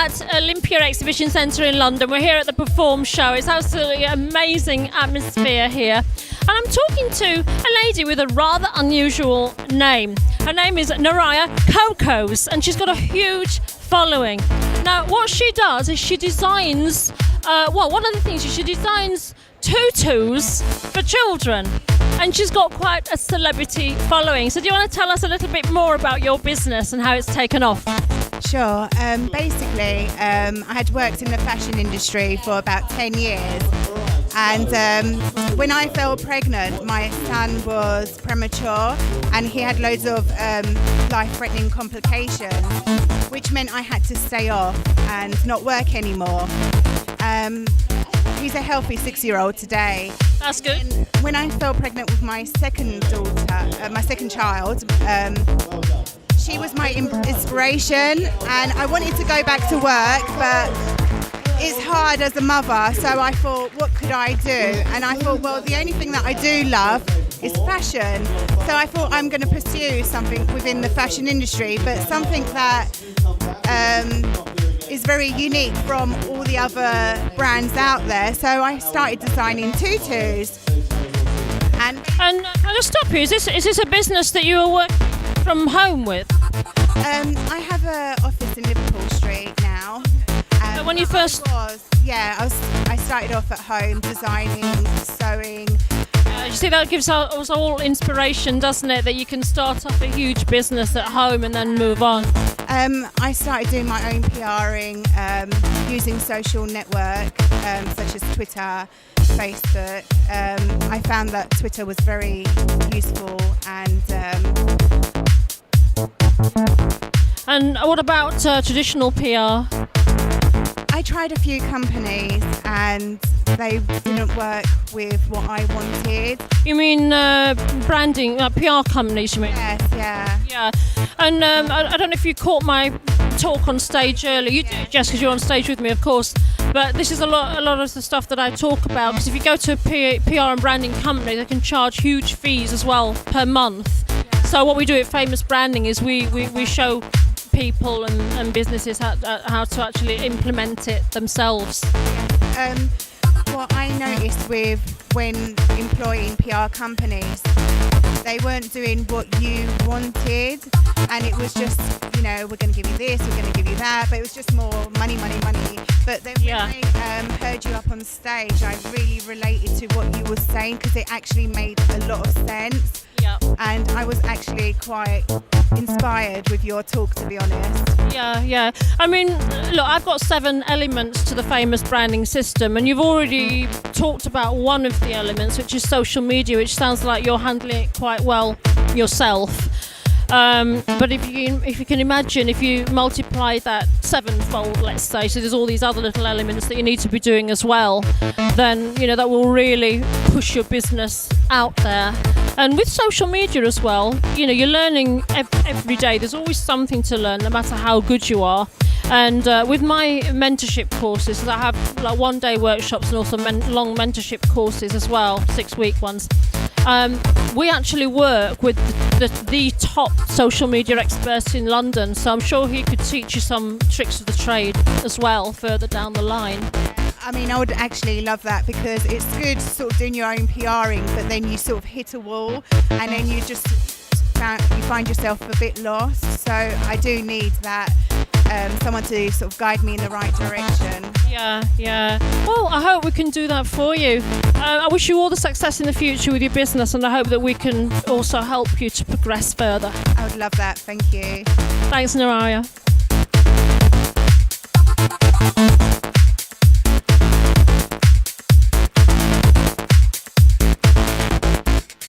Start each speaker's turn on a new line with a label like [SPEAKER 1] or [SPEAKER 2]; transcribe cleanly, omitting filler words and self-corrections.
[SPEAKER 1] at Olympia Exhibition Centre in London. We're here at the Perform show. It's absolutely amazing atmosphere here. And I'm talking to a lady with a rather unusual name. Her name is Nuraya Kokos, and she's got a huge following. Now, what she does is she designs, one of the things is she designs tutus for children. And she's got quite a celebrity following. So do you want to tell us a little bit more about your business and how it's taken off?
[SPEAKER 2] Sure. Basically, I had worked in the fashion industry for about 10 years. And when I fell pregnant, my son was premature and he had loads of life-threatening complications, which meant I had to stay off and not work anymore. He's a healthy 6-year-old today.
[SPEAKER 1] That's good.
[SPEAKER 2] And when I fell pregnant with my second daughter, my second child, she was my inspiration, and I wanted to go back to work, but it's hard as a mother, so I thought, what could I do? And I thought, well, the only thing that I do love is fashion. So I thought I'm going to pursue something within the fashion industry, but something that is very unique from all the other brands out there. So I started designing tutus. And
[SPEAKER 1] I'll just stop you. Is this a business that you are working from home with?
[SPEAKER 2] I have an office in Liverpool Street now.
[SPEAKER 1] When you first...
[SPEAKER 2] I started off at home designing, sewing.
[SPEAKER 1] You see, that gives us all inspiration, doesn't it? That you can start off a huge business at home and then move on.
[SPEAKER 2] I started doing my own PRing using social network such as Twitter, Facebook. I found that Twitter was very useful
[SPEAKER 1] And what about traditional PR?
[SPEAKER 2] I tried a few companies and they didn't work with what I wanted.
[SPEAKER 1] You mean branding, PR companies, you mean?
[SPEAKER 2] Yes, yeah.
[SPEAKER 1] Yeah. And I don't know if you caught my talk on stage earlier. You did, Jess, because you're on stage with me, of course. But this is a lot of the stuff that I talk about. Because if you go to a PR and branding company, they can charge huge fees as well per month. Yeah. So what we do at Famous Branding is we show people and businesses how to actually implement it themselves.
[SPEAKER 2] What I noticed with when employing PR companies, they weren't doing what you wanted, and it was just, we're going to give you this, we're going to give you that, but it was just more money. But then when I heard you up on stage, I really related to what you were saying because it actually made a lot of sense.
[SPEAKER 1] Yeah.
[SPEAKER 2] And I was actually quite inspired with your talk, to be honest.
[SPEAKER 1] Yeah. I mean, look, I've got 7 elements to the Famous Branding system, and you've already talked about one of the elements, which is social media, which sounds like you're handling it quite well yourself. But if you can imagine, if you multiply that 7-fold, let's say, so there's all these other little elements that you need to be doing as well, then that will really push your business out there. And with social media as well, you're learning every day. There's always something to learn, no matter how good you are. And with my mentorship courses, I have like 1-day workshops and also long mentorship courses as well, 6-week ones. We actually work with the top social media experts in London, so I'm sure he could teach you some tricks of the trade as well further down the line.
[SPEAKER 2] I mean, I would actually love that because it's good sort of doing your own PRing, but then you sort of hit a wall and then you find yourself a bit lost. So I do need that, someone to sort of guide me in the right direction.
[SPEAKER 1] Yeah. Well, I hope we can do that for you. I wish you all the success in the future with your business, and I hope that we can also help you to progress further.
[SPEAKER 2] I would love that. Thank you.
[SPEAKER 1] Thanks, Nuraya.